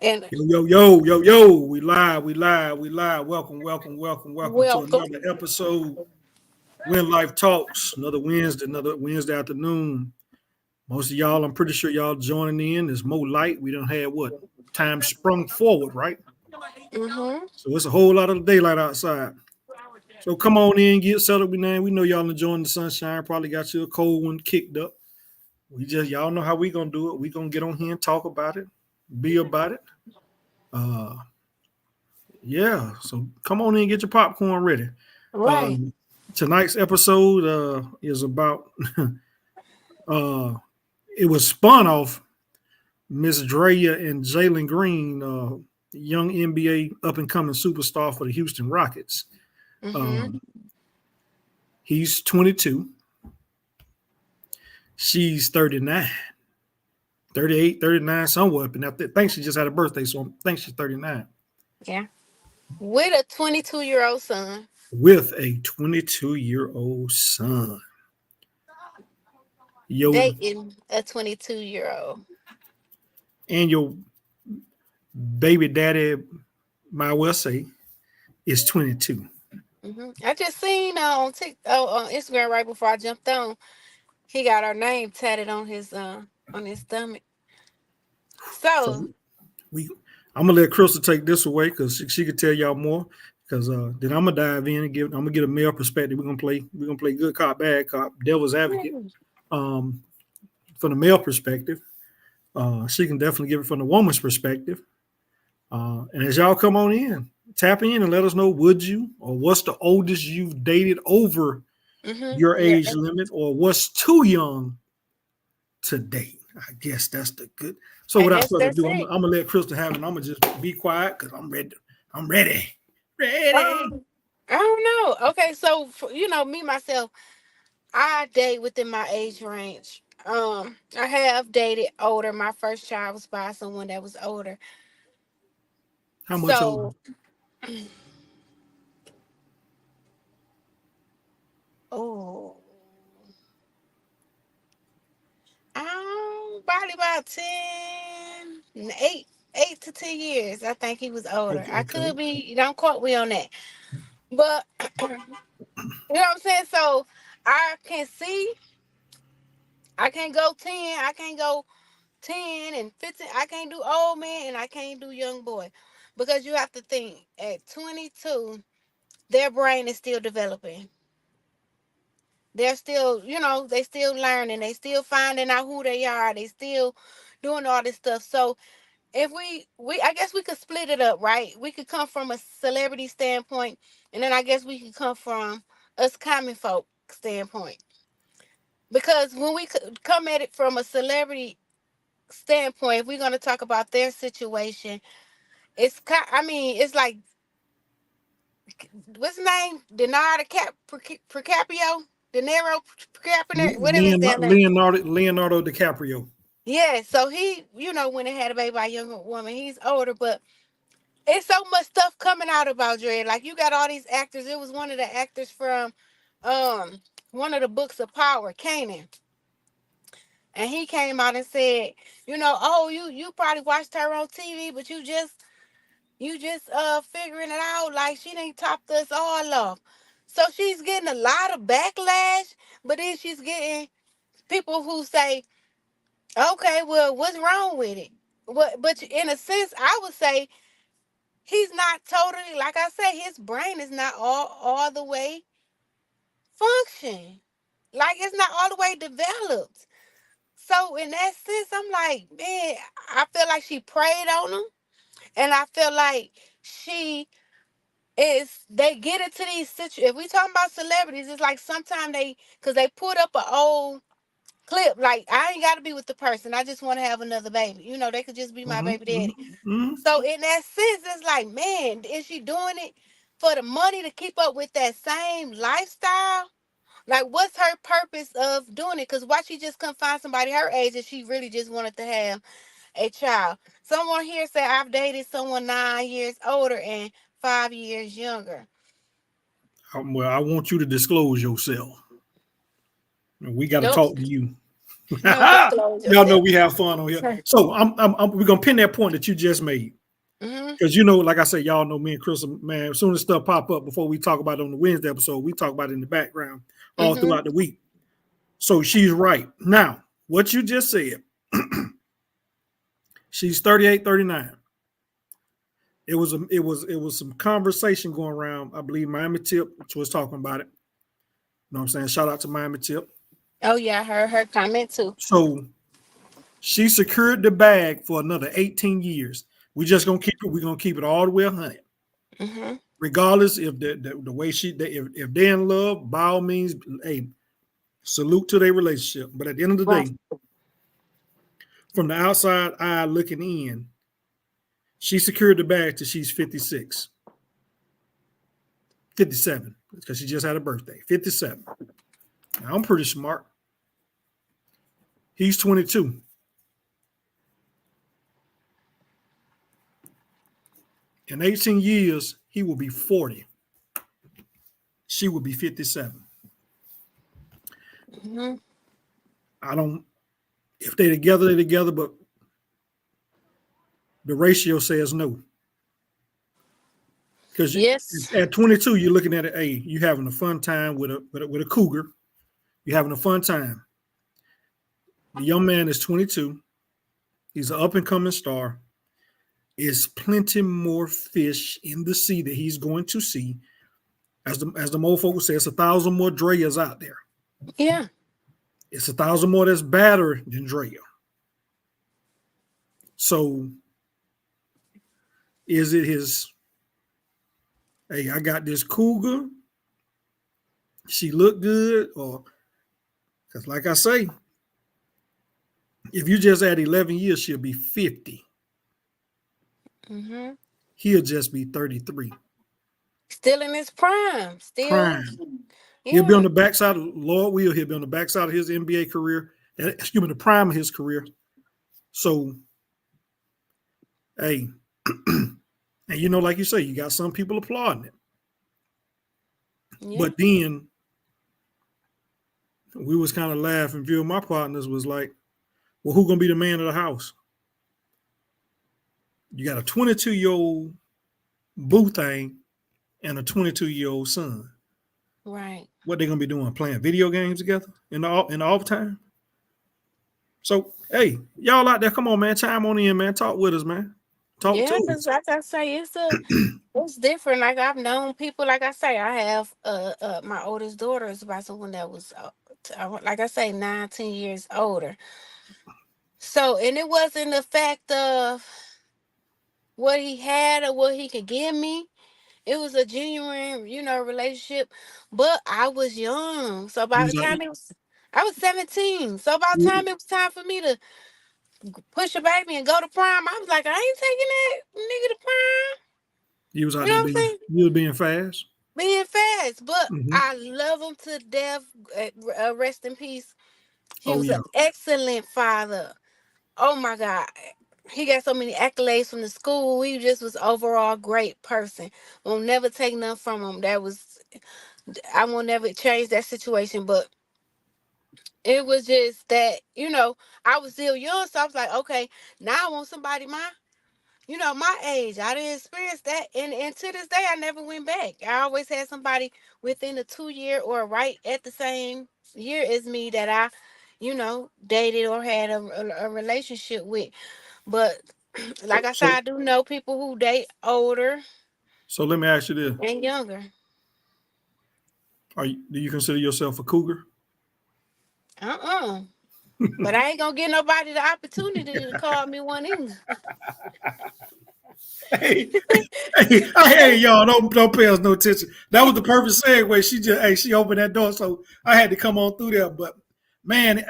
And Yo. We live. Welcome to welcome. another episode. When Life Talks, another Wednesday afternoon. Most of y'all, I'm pretty sure y'all joining in. There's more light. We don't have what? Time sprung forward, right? Mm-hmm. So it's a whole lot of daylight outside. So come on in, get settled. We know y'all enjoying the sunshine. Probably got you a cold one kicked up. Y'all know how we gonna do it. We gonna get on here and talk about it, be about it. Uh, Yeah, so come on in and get your popcorn ready. Right. Um, Tonight's episode is about uh, it was spun off Miss Drea and Jalen Green, young NBA up and coming superstar for the Houston Rockets. Mm-hmm. Um, he's 22, she's 39, 38, 39, somewhere up. And I think she just had a birthday, so I think she's 39 Yeah. With a 22-year-old son. with a 22-year-old son. Yo, Dating a 22-year-old. and your baby daddy, my well say, is 22. I just seen on Instagram right before I jumped on. He got our name tatted on his stomach. So So we, I'm gonna let Crystal take this away because she could tell y'all more. Because then I'm gonna dive in and I'm gonna get a male perspective. We're gonna play good cop, bad cop, devil's advocate. Um, from the male perspective, she can definitely give it from the woman's perspective. And as y'all come on in, tap in and let us know, would you or what's the oldest you've dated over your yeah, age limit, or what's too young to date? I guess that's the good. So I without guess further that's ado, it. I'm gonna let Crystal have it. I'm gonna just be quiet because I'm ready. I'm ready. Ready. I don't know. Okay, so me myself, I date within my age range. I have dated older. My first child was by someone that was older. How much older? So, oh, probably about 8 to 10 years. I think he was older. Okay, I okay. could be. Don't quote me on that. But you know what I'm saying. So I can see. I can't go 10. I can't go 10 and 15. I can't do old man and I can't do young boy. Because you have to think at 22, their brain is still developing. They're still, they still learning. They still finding out who they are. They still doing all this stuff. So if we I guess we could split it up, right? We could come from a celebrity standpoint, and then I guess we could come from us common folk standpoint. Because when we come at it from a celebrity standpoint, if we're going to talk about their situation, I mean, it's like, what's his name? Procapio? De Niro Procapio? Whatever his damn name. Leonardo DiCaprio. Yeah, so he, when they had a baby by a younger woman, he's older, but it's so much stuff coming out about Dredd. Like, you got all these actors. It was one of the actors from um one of the books of power, Kanan. And he came out and said, oh, you probably watched her on TV, but you just figuring it out, like she done topped us all off. So she's getting a lot of backlash, but then she's getting people who say, okay, well, what's wrong with it? But in a sense, I would say he's not totally, like I said, his brain is not all the way function. Like, it's not all the way developed. So in that sense, I'm like, man, I feel like she preyed on him, and I feel like she is they get into these situations. If we talking about celebrities, it's like sometimes because they put up an old clip, like, I ain't got to be with the person, I just want to have another baby. They could just be my Mm-hmm, baby daddy. mm-hmm. So in that sense, it's like, man, is she doing it for the money to keep up with that same lifestyle? Like, what's her purpose of doing it? Because why she just couldn't find somebody her age if she really just wanted to have a child? Someone here said, I've dated someone 9 years older and 5 years younger. Well, I want you to disclose yourself. We got to Nope. talk to you. No disclose Y'all know yourself. we have fun on here. So we're gonna pin that point that you just made. Because you know, like I said, y'all know me and Chris, man, as soon as stuff pop up before we talk about it on the Wednesday episode, we talk about it in the background all throughout the week. So she's right. Now, what you just said, she's 38, 39. It was some conversation going around. I believe Miami Tip, which was talking about it. You know what I'm saying? Shout out to Miami Tip. Oh yeah, I heard her comment too. So she secured the bag for another 18 years. We're just gonna keep it. We're gonna keep it all the way 100. Regardless if the way if they're in love, by all means, hey, salute to their relationship. But at the end of the day, from the outside eye looking in, she secured the bag till she's 56. 57, because she just had a birthday. 57. Now, I'm pretty smart. He's 22. In 18 years, he will be 40. She will be 57. I don't, if they're together, but the ratio says no. Because at 22, you're looking at it, hey, you're having a fun time with a cougar. You're having a fun time. The young man is 22. He's an up-and-coming star. Is plenty more fish in the sea that he's going to see. As the old folks say, it's 1,000 more Dreas out there. Yeah. It's 1,000 more that's badder than Drea. So is it his, hey, I got this cougar, she looked good, or, because like I say, if you just add 11 years, she'll be 50. He'll just be 33. Still in his prime. Prime. Yeah. He'll be on the backside of Lord will. He'll be on the backside of his NBA career. Excuse me, the prime of his career. So, hey, and you know, like you say, you got some people applauding it. Yeah. But then we was kind of laughing. A few of my partners was like, well, who's gonna be the man of the house? You got a 22-year-old boo thing and a 22-year-old son. Right. What they gonna be doing? Playing video games together in the off time? So, hey, y'all out there, come on, man, chime on in, man. Talk with us, man. Talk to us. Because like I say, it's different. Like I've known people. Like I say, I have my oldest daughter is about someone that was like I say, 9-10 years older. So, and it wasn't the fact of what he had or what he could give me. It was a genuine, relationship. But I was young. So by the time I was 17. So by the time it was time for me to push a baby and go to prime, I was like, I ain't taking that nigga to prime. You was out there you was being fast? Being fast. But I love him to death. Rest in peace. He was an excellent father. Oh my God. He got so many accolades from the school. He just was overall great person. Won't never take nothing from him. I won't never change that situation. But it was just that, I was still young. So I was like, okay, now I want somebody my age. I didn't experience that. And to this day, I never went back. I always had somebody within a 2-year or right at the same year as me that I, dated or had a relationship with. But like I said, I do know people who date older. So let me ask you this. And younger. Do you consider yourself a cougar? But I ain't gonna get nobody the opportunity to call me one either. Hey, y'all, don't pay us no attention. That was the perfect segue. She opened that door, so I had to come on through there. But man,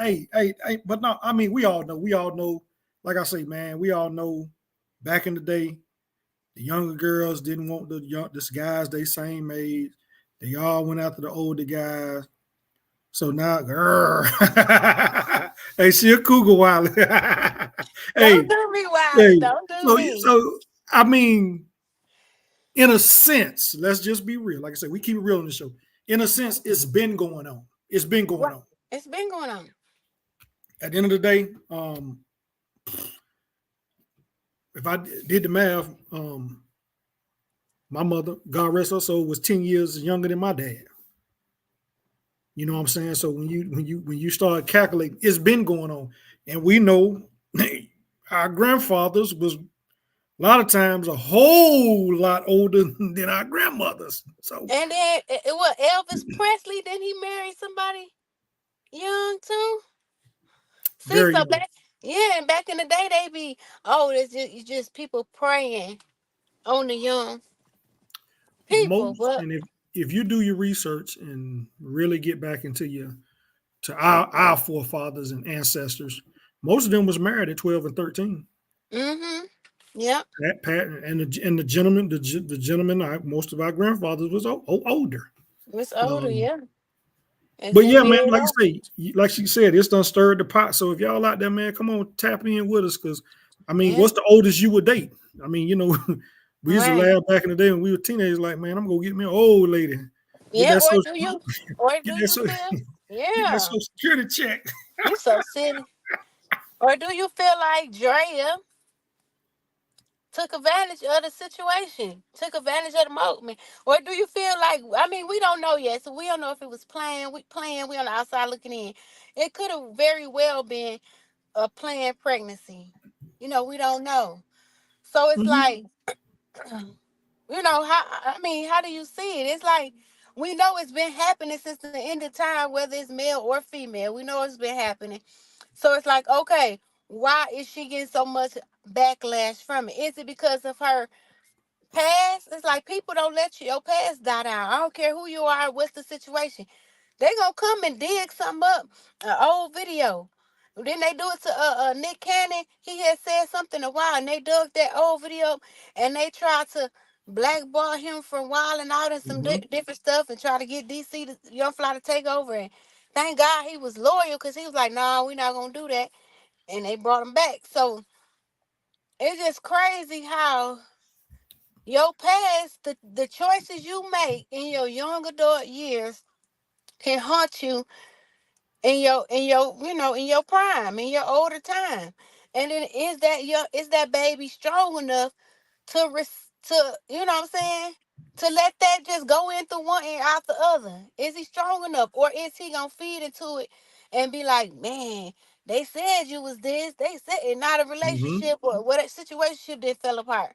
but no, I mean, we all know. Like I say, man, we all know. Back in the day, the younger girls didn't want the guys they same age. They all went after the older guys. So now, girl, hey, she a cougar wild. Don't do me wild. Don't do me. So I mean, in a sense, let's just be real. Like I said, we keep it real on the show. In a sense, it's been going on. It's been going on. It's been going on. At the end of the day, if I did the math, my mother, God rest her soul, was 10 years younger than my dad. You know what I'm saying? So when you start calculating, it's been going on, and we know our grandfathers was a lot of times a whole lot older than our grandmothers. So And then what, Elvis Presley? Didn't he marry somebody young too? See, very so young. back, yeah, and back in the day, they be, oh, it's just people praying on the young people. Most, But and if you do your research and really get back into your to our forefathers and ancestors, most of them was married at 12 and 13. mm-hmm, yep, Pat and the gentleman, the gentleman, most of our grandfathers was older. it's older, Um, yeah. It's but in yeah, man, mid. like I say, like she said, it's done stirred the pot. So if y'all out there, man, come on, tap in with us, because I mean, Yeah, what's the oldest you would date? I mean, we used to right. laugh back in the day when we were teenagers, like, man, I'm gonna get me an old lady, get Yeah, that social, or get do that you so, feel, get that yeah, social security check. you so silly. Or do you feel like Drea took advantage of the situation, took advantage of the moment? Or do you feel like, I mean, we don't know yet, so we don't know if it was playing, we on the outside looking in. It could have very well been a planned pregnancy. We don't know. So it's Mhm. like, how do you see it? It's like we know it's been happening since the end of time, whether it's male or female. We know it's been happening. So it's like, okay, why is she getting so much backlash from it? Is it because of her past? It's like people don't let your past die down. I don't care who you are, what's the situation. They gonna come and dig something up, an old video. Then they do it to Nick Cannon. He had said something a while, and they dug that old video up, and they tried to blackball him from wilding out and some Mhm. different stuff, and try to get DC to Young Fly to take over. And thank God he was loyal, because he was like, "Nah, we're not gonna do that," and they brought him back. So it's just crazy how your past, the choices you make in your young adult years, can haunt you in your prime, in your older time. And then is that baby strong enough to what I'm saying, to let that just go in through one and out the other? Is he strong enough, or is he gonna feed into it and be like, man, they said you was this, they said, and not a Mhm. relationship or what, a situation that fell apart.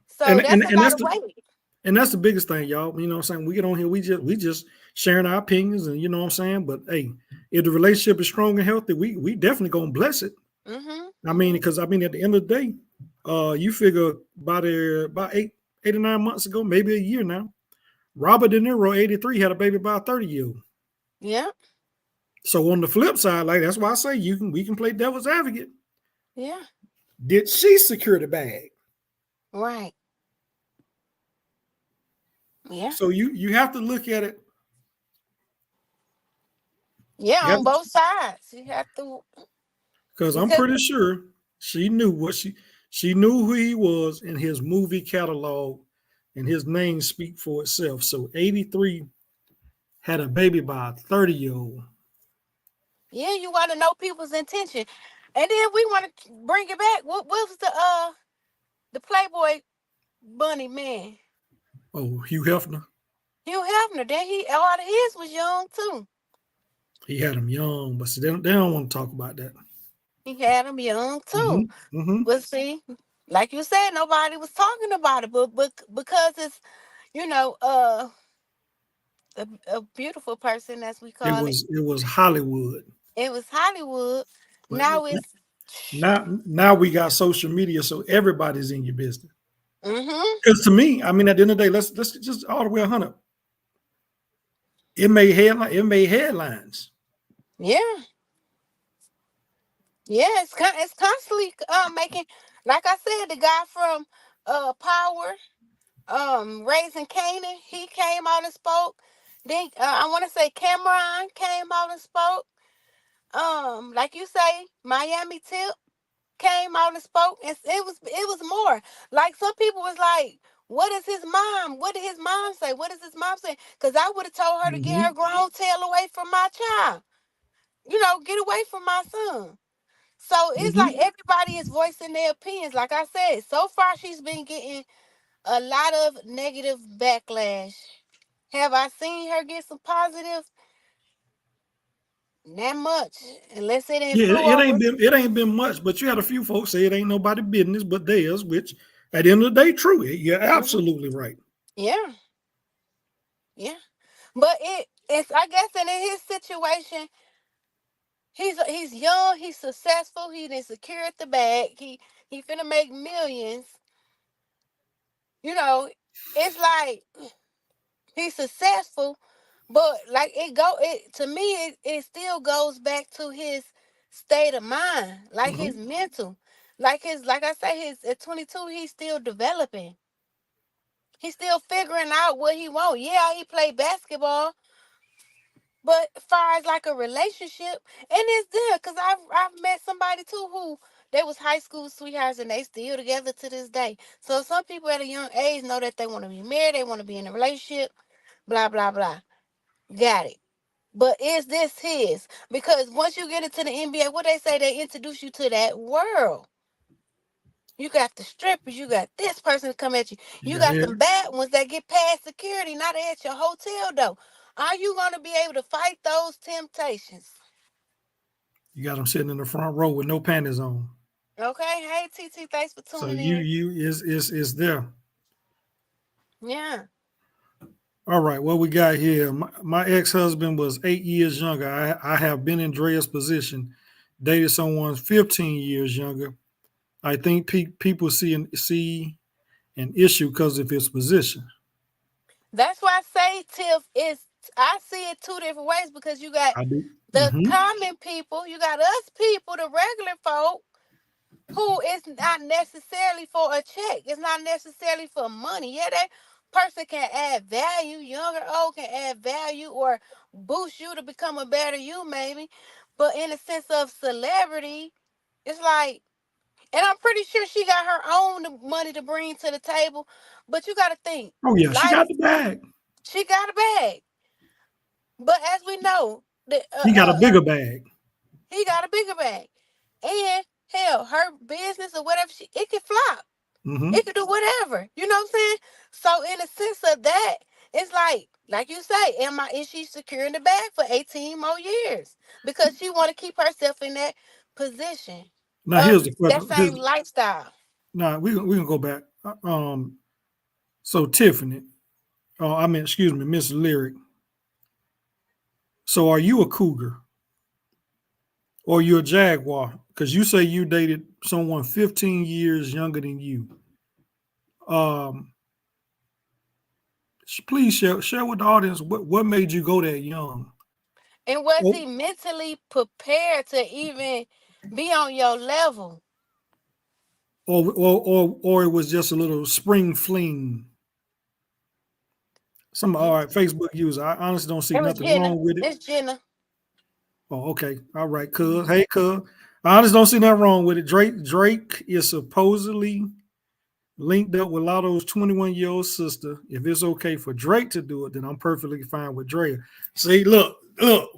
So And that's and a and lot that's of the weight. and that's the biggest thing, y'all. You know what I'm saying? We get on here, we just sharing our opinions, and you know what I'm saying. But hey, if the relationship is strong and healthy, we definitely gonna bless it. Mhm. I mean, Mhm. because I mean, at the end of the day, you figure about 8 or 9 months ago, maybe a year now, Robert De Niro, 83, had a baby by a 30-year-old. Yeah. So on the flip side, like that's why I say we can play devil's advocate. Yeah. Did she secure the bag? Right. Yeah. So you have to look at it. Yeah. You have On both sides, you have to, because I'm because pretty sure she knew she knew who he was in his movie catalog, and his name speak for itself. So 83 had a baby by a 30-year-old. yeah, you want to know people's intention, and then we want to bring it back. What was the Playboy Bunny man, Oh, Hugh Hefner. Hugh Hefner? Then he, a lot of his was young too. He had him young, but see, they don't want to talk about that. He had him young too. Hmm. Hmm. But see, like you said, nobody was talking about it, but because it's you know uh a beautiful person, as we It call it, was it was Hollywood, it was Hollywood. but Now it's now we got social media, so everybody's in your business. mhm. Because to me, I mean, at the end of the day, let's just all the way 100. It made headlines. Yeah. Yeah, it's constantly making, like I said, the guy from Power, Raising Canaan, he came out and spoke. Then I want to say Cameron came out and spoke. Like you say, Miami Tip came out and spoke, and it was more. Like some people was like, "What is his mom? What did his mom say? What is his mom say?" Because I would have told her to get her Hmm. grown tail away from my child. get away from my son. So it's like everybody is voicing their opinions. Like I said, so far she's been getting a lot of negative backlash. Have I seen her get some positive? Not much, unless it didn't Yeah, flew over. it ain't been much, but you had a few folks say it ain't nobody business but theirs, which at the end of the day, true. You're Mhm. absolutely right. Yeah, yeah. But it's I guess in his situation, he's young, he's successful, he done secured the bag, he finna make millions. You know, it's like he's successful, but like it to me, it still goes back to his state of mind, like his Mhm. mental, like I say, his at 22, he's still developing. He's still figuring out what he want. Yeah, he played basketball, but as far as like a relationship, and it's there because I've met somebody too who they was high school sweethearts and they still together to this day. So some people at a young age know that they want to be married, they want to be in a relationship, blah blah blah. Got it. But is this his? Because once you get into the NBA, what they say, they introduce you to that world. You got the strippers, you got this person to come at you. You Yeah, got yeah. some bad ones that get past security, now they at your hotel though. Are you gonna be able to fight those temptations? You got them sitting in the front row with no panties on. Okay. Hey TT, thanks for So tuning in. you is there. Yeah. All right, what we got here? My ex-husband was 8 years younger. I have been in Drea's position, dated someone 15 years younger. I think people see an issue because of his position. That's why I say, Tiff, is I see it two different ways because you got I do. the Hmm. common people, you got us people, the regular folk, who is not necessarily for a check. It's not necessarily for money. Yeah, that person can add value, young or old can add value or boost you to become a better you, maybe. But in the sense of celebrity, it's like, and I'm pretty sure she got her own money to bring to the table. But you got to think, Oh yeah, she got life, the bag. she got a bag. But as we know, He got a bigger bag. he got a bigger bag. And hell, her business or whatever, it can flop. Hmm. It could do whatever. You know what I'm saying? So in the sense of that, it's like you say, is she securing the bag for 18 more years? Because she want to keep herself in that position Now of here's the that question. same lifestyle. Now we can go back. So Tiffany, I mean, excuse me, Miss Lyric. So are you a cougar or you a jaguar? Because you say you dated someone 15 years younger than you. Um, please share with the audience what made you go that young, And was or he mentally prepared to even be on your level? or it was just a little spring fling. Some all right, Facebook user. I honestly don't see It was nothing Jenna. wrong with it. It's Jenna. Oh, okay, all right, cuz. Mhm. Hey, cuz. I honestly don't see nothing wrong with it. Drake is supposedly linked up with Lotto's 21-year-old sister. If it's okay for Drake to do it, then I'm perfectly fine with Dre. See, look,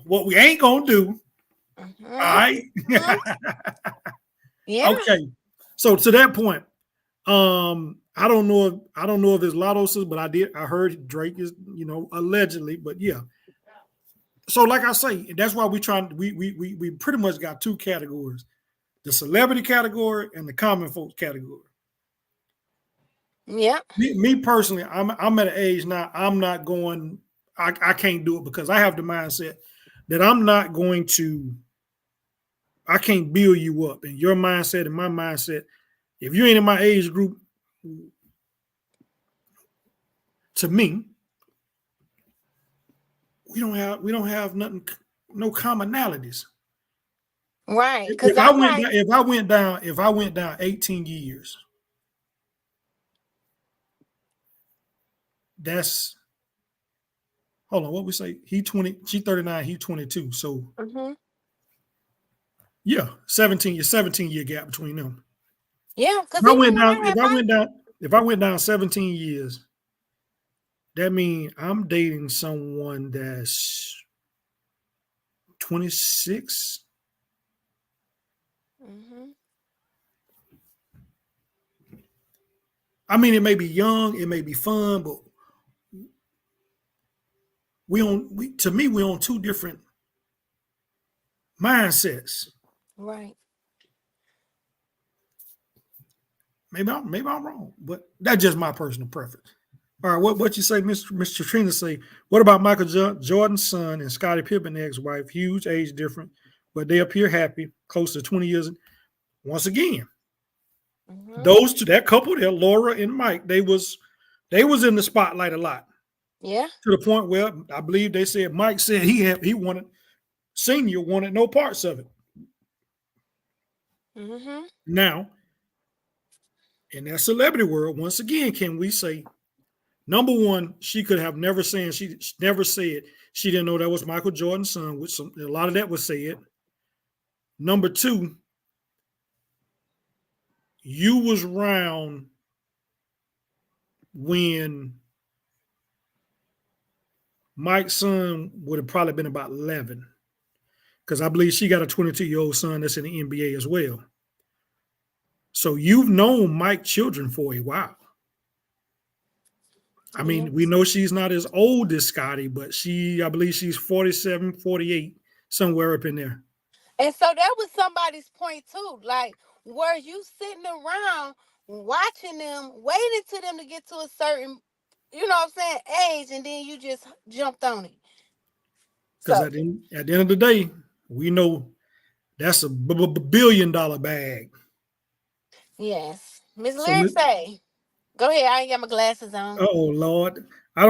what we ain't gonna do. All Mhm. right. Mhm. Yeah. Okay. So to that point, I don't know if it's Lotto's sister, but I heard Drake is, allegedly, but yeah. So like I say, that's why we pretty much got two categories: the celebrity category and the common folks category. Yeah. Me personally, I'm at an age now. I'm not going. I can't do it because I have the mindset that I'm not going to. I can't build you up, and your mindset and my mindset. If you ain't in my age group, to me, we don't have nothing, no commonalities. Right. Cause If I I'm went like, down, if I went down 18 years, that's hold on. What we say? He 20, she 39, he 22. So mhm. yeah, 17 year gap between them. Yeah. Cause If I even went when down, I had my, if I went down 17 years, that means I'm dating someone that's 26. Mm-hmm. I mean, it may be young, it may be fun, but to me, we're on two different mindsets. Right. Maybe I'm wrong, but that's just my personal preference. All right, what you say, Mr. Trina say? What about Michael Jordan's son and Scottie Pippen ex-wife? Huge age difference, but they appear happy, close to 20 years. Once again, Mm-hmm. those two, that couple there, Laura and Mike, they was in the spotlight a lot Yeah. to the point where I believe they said Mike said he wanted senior wanted no parts of it. Mm-hmm. Now, in that celebrity world, once again, can we say number one, she could have never said she never said she didn't know that was Michael Jordan's son, which a lot of that was said. Number two, you was around when Mike's son would have probably been about 11, because I believe she got a 22-year-old son that's in the NBA as well. So you've known Mike's children for a while. I mean, we Yes. know she's not as old as Scotty, but I believe she's 47, 48, somewhere up in there. And so that was somebody's point too. Like, were you sitting around watching them, waiting to them to get to a certain, what I'm saying, age, and then you just jumped on it? Because So at the end of the day, we know that's a $1 billion bag. yes, Miss So, Lyric say, go ahead. I ain't got my glasses on. oh Lord, I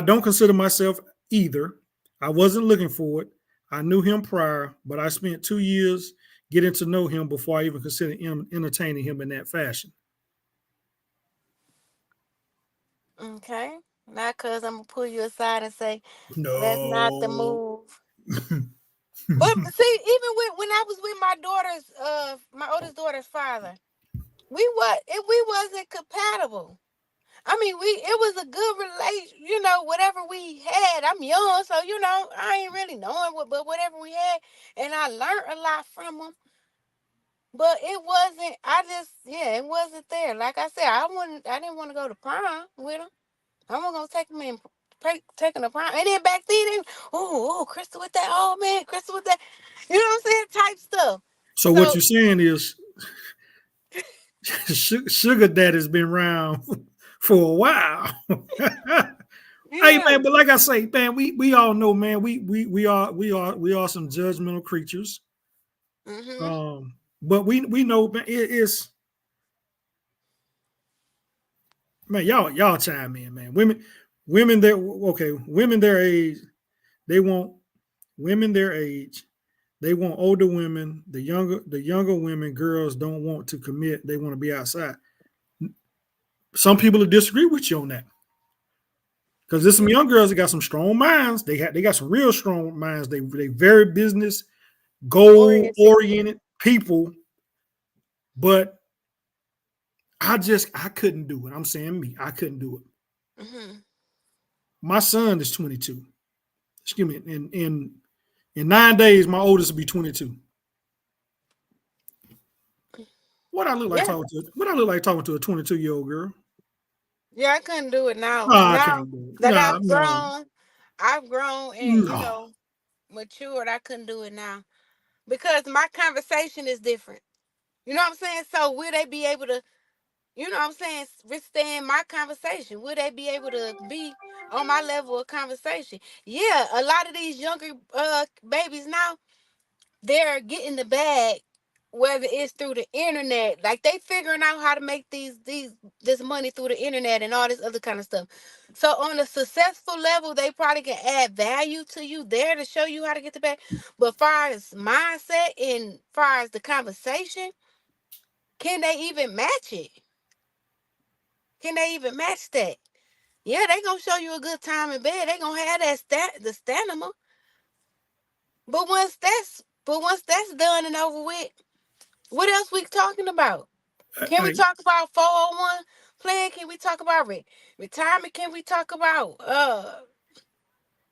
don't consider myself either. I wasn't looking for it. I knew him prior, but I spent 2 years getting to know him before I even considered entertaining him in that fashion. Okay, not cause I'm gonna pull you aside and say that's not the No. move. But see, even when I was with my oldest daughter's father, we wasn't compatible. I mean, it was a good relation, whatever we had. I'm young, so I ain't really knowing but whatever we had, and I learned a lot from him. But it wasn't. It wasn't there. Like I said, I didn't want to go to prom with him. I wasn't gonna take him in, taking a prom. And then back then, Crystal with that, oh man, Crystal with that, you know what I'm saying, type stuff. So what So you're saying is Sugar Daddy's been around for a while. Hey yeah. man, but like I say, man, we all know, man, we are some judgmental creatures. Mhm. But we know, man, it's, man, y'all chime in, man. Women women their age, they want women their age. They want older women. The younger women, girls don't want to commit. They want to be outside. Some people will disagree with you on that. Because there's some young girls that got some strong minds. They got some real strong minds. They very business goal Oriented. oriented people. But I couldn't do it. I'm saying me. I couldn't do it. Mhm. My son is 22. Excuse me. In 9 days, my oldest will be 22. Yeah. What I look like talking to a 22-year-old girl? Yeah, I couldn't do it now. Nah, I Now can't do it. that Nah, no, I've grown and no. matured. I couldn't do it now because my conversation is different. You know what I'm saying? So will they be able to, withstand my conversation? Will they be able to be on my level of conversation? Yeah, a lot of these younger babies now, they're getting the bag, whether it's through the internet, like they figuring out how to make this money through the internet and all this other kind of stuff. So on a successful level, they probably can add value to you there to show you how to get the bag. But far as mindset and far as the conversation, can they even match it? Can they even match that? Yeah, they gonna show you a good time in bed. They gonna have the stamina. But once that's done and over with, what else we talking about? Can we Hey, talk about 401 plan? Can we talk about retirement? Can we talk about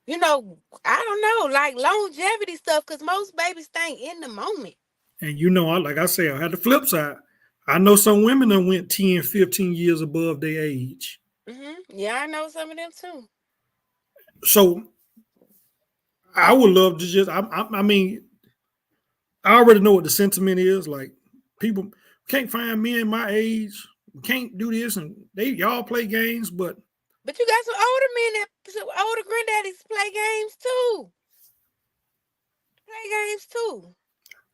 you know, I don't know, like longevity stuff, because most babies think in the moment. And like I say, I had the flip side. I know some women that went 10, 15 years above their age. Yeah, I know some of them too. So I would love to just, I mean, I already know what the sentiment is. Like, people can't find men my age, can't do this, and y'all play games, but But you got some older men some older granddaddies play games too. Play games too.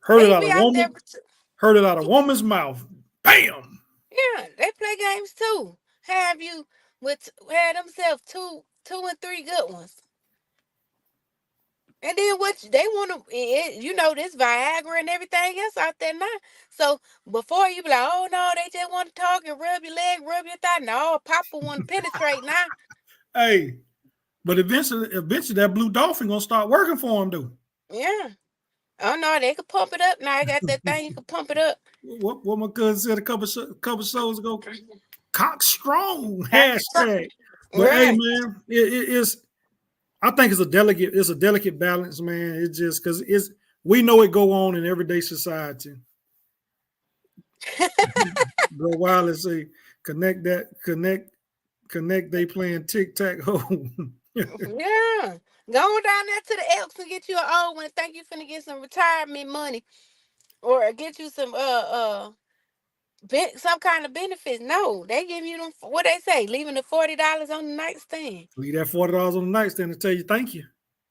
heard it They out be of out there. woman, heard it out of woman's mouth. Bam. Yeah, they play games too. Have you had themselves two and three good ones. And then what they want to, this Viagra and everything else out there now. So before you be like, oh no, they just want to talk and rub your leg, rub your thigh. No, Papa want to penetrate now. Hey, but eventually that blue dolphin gonna start working for him, though. Yeah. Oh no, they could pump it up now. I got that thing, you can pump it up. What my cousin said a couple shows ago. Cock strong hashtag. But hey, Right. man, it's. I think it's a delicate balance, man. It's just because we know it go on in everyday society. Go wild and say connect. They playing tic tac hoe. Yeah. Go on down there to the Elks and get you an old one and think you finna get some retirement money or get you some some kind of benefits. No, they give you them. What they say, leaving the $40 on the nightstand. Leave that $40 on the nightstand to tell you thank you.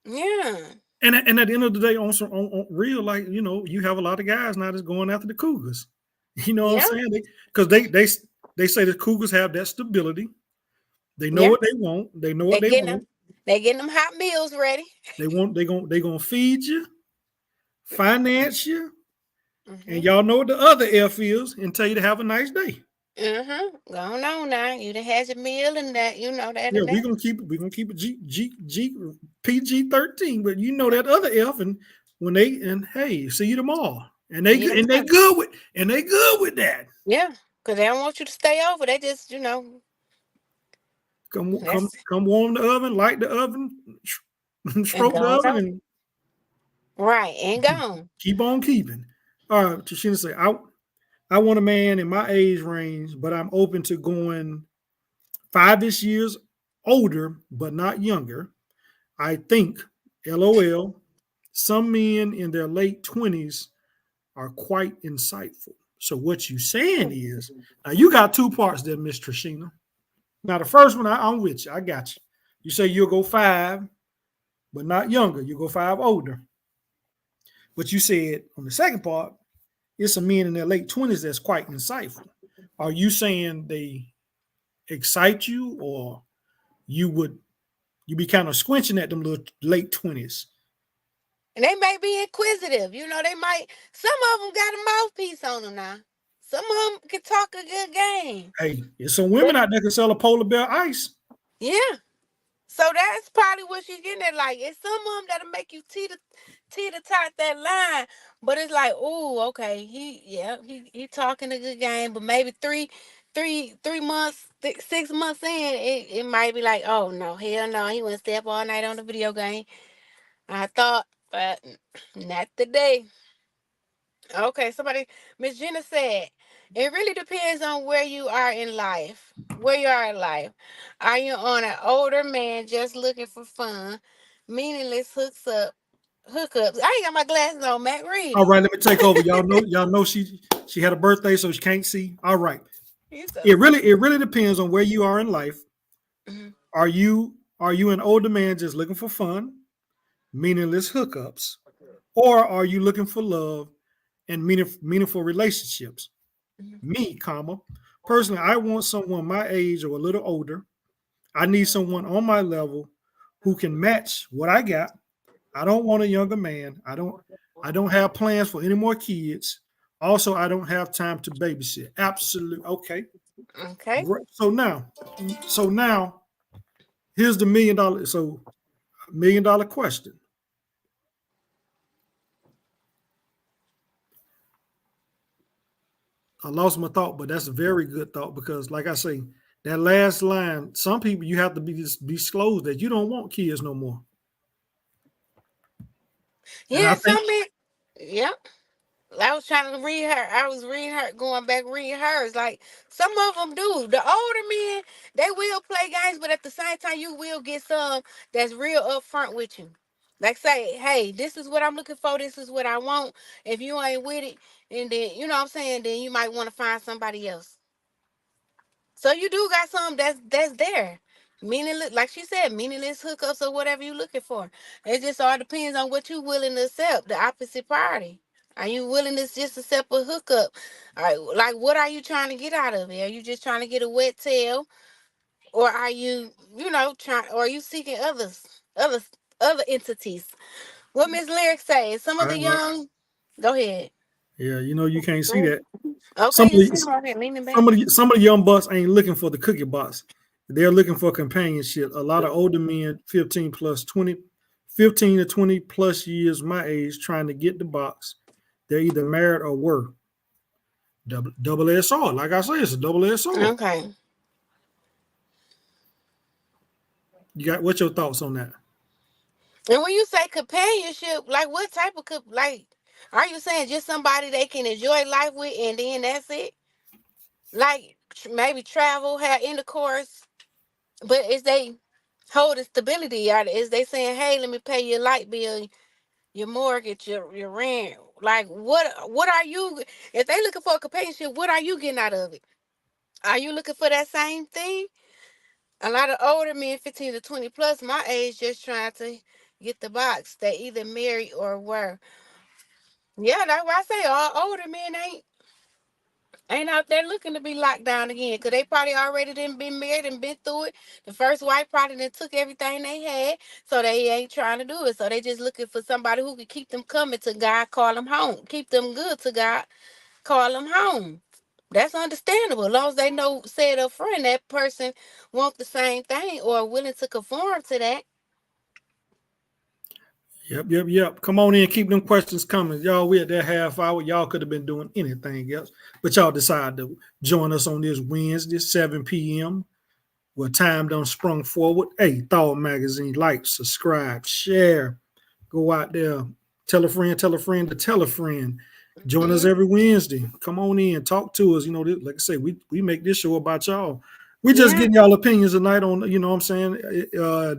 Yeah. And at the end of the day, on real, like, you have a lot of guys now that's going after the Cougars. You know what I'm saying? Because they say the Cougars have that stability. They know what they want. They know what they want. They getting them hot meals ready. They gonna feed you, finance you, and y'all know what the other F is, and tell you to have a nice day. Going on now. You done had your meal and that, that. Yeah, we're gonna keep it PG-13, but you know that other F, and hey, see you tomorrow. And they good with that. Yeah, because they don't want you to stay over. They just, come warm the oven, light the oven, stroke the oven, and right, and gone. Keep on keeping. All right, Tashina say, I want a man in my age range, but I'm open to going 5-ish years older, but not younger. I think, LOL, some men in their late 20s are quite insightful. So what you saying is, now you got two parts there, Miss Trishina. Now the first one, I'm with you. I got you. You say you'll go 5, but not younger. You go 5 older. But you said on the second part, it's some men in their late 20s that's quite insightful. Are you saying they excite you, or you be kind of squinching at them little late 20s? And they may be inquisitive. They might, some of them got a mouthpiece on them now. Some of them can talk a good game. Hey, there's some women out there can sell a polar bear ice. Yeah. So that's probably what she's getting at. Like, it's some of them that'll make you teeter-tot that line. But it's like, oh, okay, he talking a good game. But maybe 3 months, 6 months in, it might be like, oh, no, hell no. He went stay up all night on the video game. I thought, but not today. Okay, Miss Jenna said, it really depends on where you are in life. Are you on an older man just looking for fun, meaningless hookups? I ain't got my glasses on, Matt Reed. All right, let me take over. Y'all know she had a birthday, so she can't see. All right. It really depends on where you are in life. Mm-hmm. Are you an older man just looking for fun, meaningless hookups, or are you looking for love and meaningful relationships? Mm-hmm. Me, personally, I want someone my age or a little older. I need someone on my level who can match what I got. I don't want a younger man. I don't have plans for any more kids. Also, I don't have time to babysit. Absolutely. Okay. So now, here's the $1 million question. I lost my thought, but that's a very good thought, because, like I say, that last line, some people you have to be disclosed that you don't want kids no more. And I Yeah, think some men. Yep. I was trying to read her. I was reading her, going back reading hers. Like some of them do. The older men, they will play games, but at the same time, you will get some that's real upfront with you. Like say, hey, this is what I'm looking for. This is what I want. If you ain't with it, and then you know what I'm saying, then you might want to find somebody else. So you do got some that's there. Meaningless, like she said, meaningless hookups or whatever you looking for. It just all depends on what you willing to accept. The opposite party. Are you willing to just accept a hookup? All right, like what are you trying to get out of it? Are you just trying to get a wet tail, or are you, trying, or are you seeking others, other entities? What Miss Lyric say? Some of I, the young. Go ahead. yeah, you can't see that. Some Okay, of you the see right here leaning back. some of the young bucks ain't looking for the cookie box. They're looking for companionship. A lot of older men, 15 plus 20, 15 to 20 plus years my age, trying to get the box. They're either married or were. Double-edged sword. Like I say, it's a double-edged sword. Okay. You got what's your thoughts on that? And when you say companionship, like what type of like, are you saying just somebody they can enjoy life with and then that's it? Like maybe travel, have intercourse, but is they holding stability? Or is they saying, hey, let me pay your light bill, your mortgage, your rent? Like what are you? If they looking for a companionship, what are you getting out of it? Are you looking for that same thing? A lot of older men, 15 to 20 plus my age, just trying to get the box. They either married or were. Yeah, that's why I say all older men ain't out there looking to be locked down again, because they probably already done been married and been through it. The first wife probably done took everything they had, so they ain't trying to do it. So they just looking for somebody who can keep them coming to God, call them home. Keep them good to God, call them home. That's understandable. As long as they know, said up front, that person want the same thing or willing to conform to that. Yep. Come on in, keep them questions coming. Y'all, we at that half hour. Y'all could have been doing anything else, but y'all decided to join us on this Wednesday, 7 p.m. where time done sprung forward. Hey, Thought Magazine, like, subscribe, share. Go out there, tell a friend to tell a friend. Join us Mhm. every Wednesday. Come on in, talk to us. Like I say, we make this show about y'all. We just Yeah. getting y'all opinions tonight on, what I'm saying,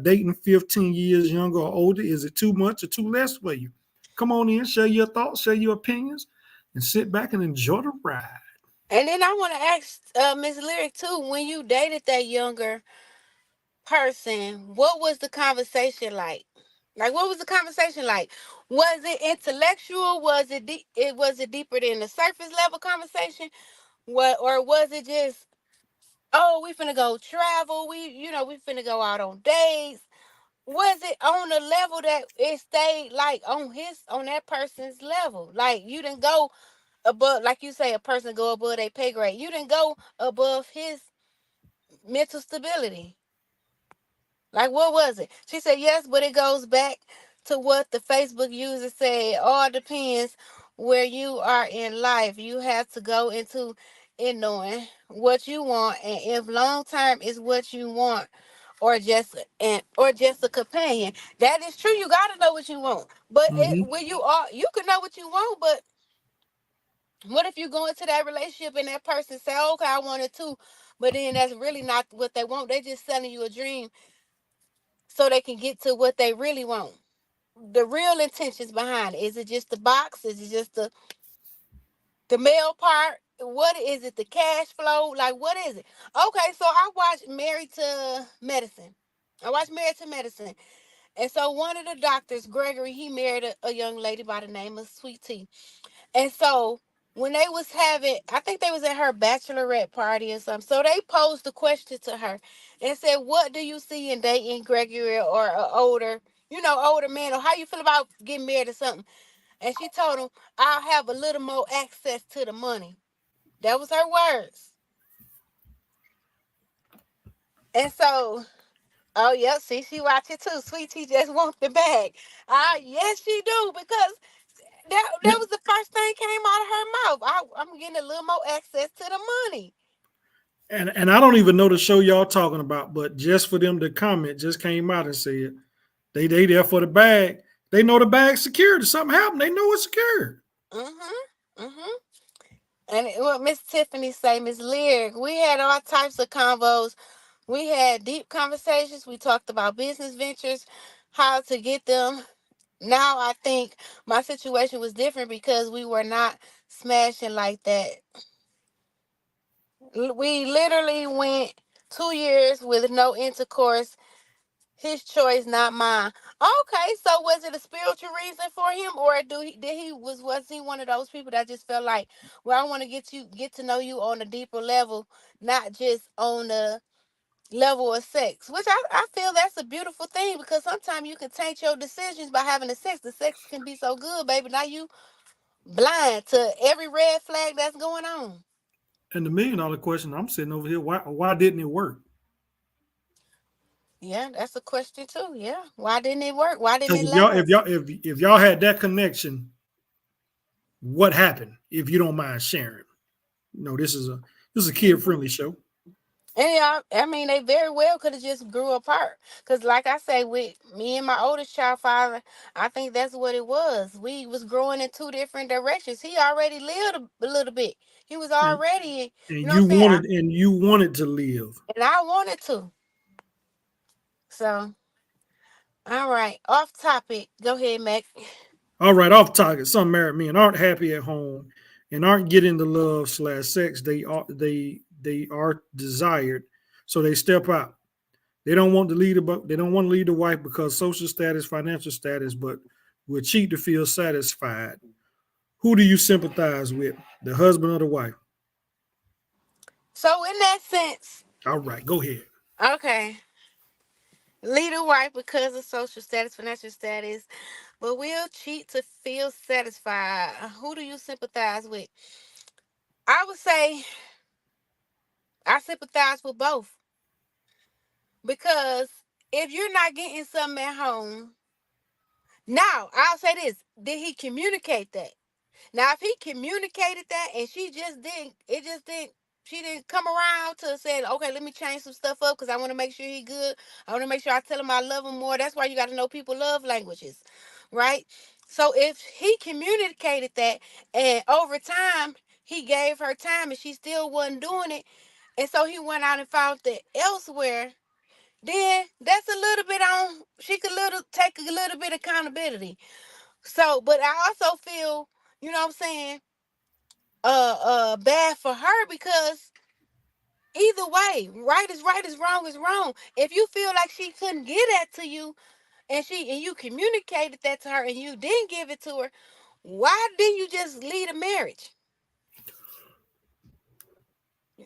dating 15 years younger or older. Is it too much or too less for you? Come on in, share your thoughts, share your opinions, and sit back and enjoy the ride. And then I want to ask Miss Lyric too. When you dated that younger person, what was the conversation like? Like, what was the conversation like? Was it intellectual? Was it deep? Was it deeper than the surface level conversation? What, or was it just, oh, we finna go travel? We finna go out on dates. Was it on a level that it stayed like on that person's level? Like you didn't go above, like you say, a person go above their pay grade. You didn't go above his mental stability. Like, what was it? She said, yes, but it goes back to what the Facebook user said. It all depends where you are in life. You have to go into it knowing what you want, and if long term is what you want, or just a companion. That is true. You gotta know what you want. But Mm-hmm. when you are, you can know what you want, but what if you go into that relationship and that person say, okay, I want it too, but then that's really not what they want. They just selling you a dream so they can get to what they really want. The real intentions behind it. Is it just the box? Is it just the male part? What is it? The cash flow? Like, what is it? Okay, so I watched Married to Medicine. I watched Married to Medicine. And so one of the doctors, Gregory, he married a young lady by the name of Sweet Tea. And so when they was having, I think they was at her bachelorette party or something. So they posed the question to her and said, "What do you see in dating Gregory or a older man, or how you feel about getting married or something?" And she told him, "I'll have a little more access to the money." That was her words. And so, oh yeah, see, she watch it too. Sweet Tea just want the bag. Ah, yes, she do, because that was the first thing came out of her mouth. I'm getting a little more access to the money. And I don't even know the show y'all talking about, but just for them to comment, just came out and said they there for the bag. They know the bag's secured. If something happened, they know it's secured. And what Miss Tiffany say, Miss Lyric, we had all types of convos. We had deep conversations. We talked about business ventures, how to get them. Now I think my situation was different because we were not smashing like that. We literally went 2 years with no intercourse. His choice, not mine. Okay, so was it a spiritual reason for him, or was he one of those people that just felt like, well, I want to get to know you on a deeper level, not just on the level of sex, which I feel that's a beautiful thing because sometimes you can taint your decisions by having the sex. The sex can be so good, baby. Now you blind to every red flag that's going on. And the $1,000,000 question, I'm sitting over here. Why didn't it work? Yeah, that's a question too. Yeah, why didn't it work? Why didn't Because it if y'all last? if y'all had that connection, what happened? If you don't mind sharing, this is a kid friendly show. And yeah, I mean, they very well could have just grew apart. Cause like I say, with me and my oldest child father, I think that's what it was. We was growing in two different directions. He already lived a little bit. He was And, already, you and know what you I'm saying? wanted to live. And I wanted to. So, all right, off topic. Go ahead, Mac. All right, off target. Some married men aren't happy at home and aren't getting the love/sex they are desired, so they step out. They don't want to lead they don't want to lead the wife because social status, financial status, but will cheat to feel satisfied. Who do you sympathize with, the husband or the wife? So in that sense, All right, go ahead. okay, lead a wife because of social status, financial status, but will cheat to feel satisfied. Who do you sympathize with? I would say I sympathize with both because if you're not getting something at home, now I'll say this: did he communicate that? Now, if he communicated that and she didn't come around to say, okay, let me change some stuff up because I want to make sure he good. I want to make sure I tell him I love him more. That's why you got to know people love languages, right? So if he communicated that and over time he gave her time and she still wasn't doing it, and so he went out and found that elsewhere, then that's a little bit on. She could take a little bit of accountability. So, but I also feel, you know what I'm saying, bad for her because either way, right is wrong is wrong. If you feel like she couldn't get that to you and you communicated that to her and you didn't give it to her, why didn't you just leave a marriage?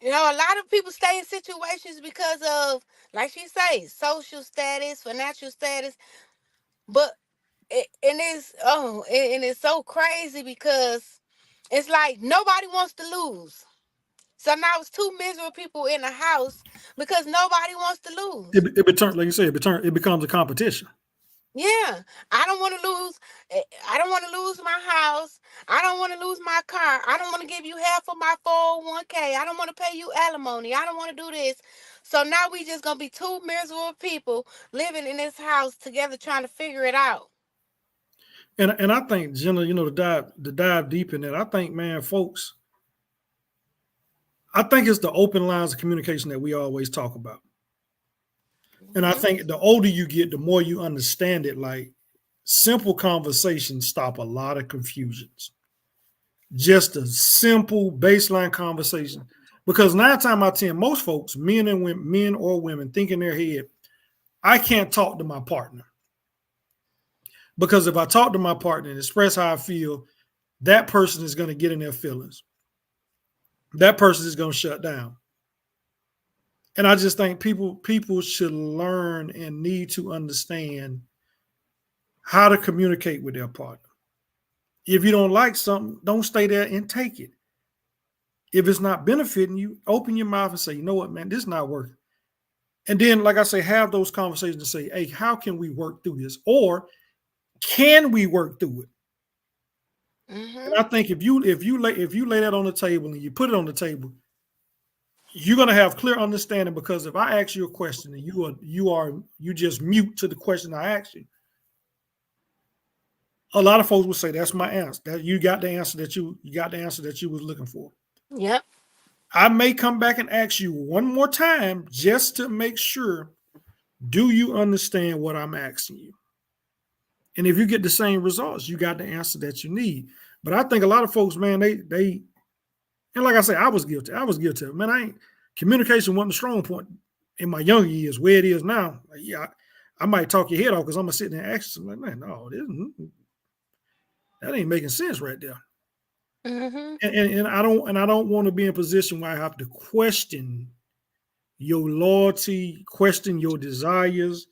You know, a lot of people stay in situations because of, like she says, social status, financial status, but and it's so crazy because it's like nobody wants to lose. So now it's two miserable people in a house because nobody wants to lose. Like you said, it becomes a competition. Yeah, I don't want to lose. I don't want to lose my house. I don't want to lose my car. I don't want to give you half of my 401k. I don't want to pay you alimony. I don't want to do this. So now we just gonna be two miserable people living in this house together trying to figure it out. And I think, Jenna, to dive deep in that, I think, man, folks, I think it's the open lines of communication that we always talk about. And I Mm-hmm. think the older you get, the more you understand it. Like simple conversations stop a lot of confusions. Just a simple baseline conversation. Because 9 times out of 10, most folks, men or women, think in their head, I can't talk to my partner. Because if I talk to my partner and express how I feel, that person is going to get in their feelings. That person is going to shut down. And I just think people should learn and need to understand how to communicate with their partner. If you don't like something, don't stay there and take it. If it's not benefiting you, open your mouth and say, you know what, man, this is not working. And then, like I say, have those conversations and say, hey, how can we work through this? Or can we work through it? And Mm-hmm. I think if you lay that on the table and you put it on the table, you're gonna have clear understanding, because if I ask you a question and you just mute to the question I asked you, A lot of folks would say that's my answer. That you got the answer that you got the answer that you was looking for. Yep. I may come back and ask you one more time just to make sure. Do you understand what I'm asking you? And if you get the same results, you got the answer that you need. But I think a lot of folks, man, they and like I say, I was guilty. I was guilty. Man, I ain't communication wasn't a strong point in my younger years. Where it is now, like, yeah, I might talk your head off because I'm gonna sit there and ask you, like, man, no, that ain't making sense right there. Mm-hmm. And I don't want to be in a position where I have to question your loyalty, question your desires.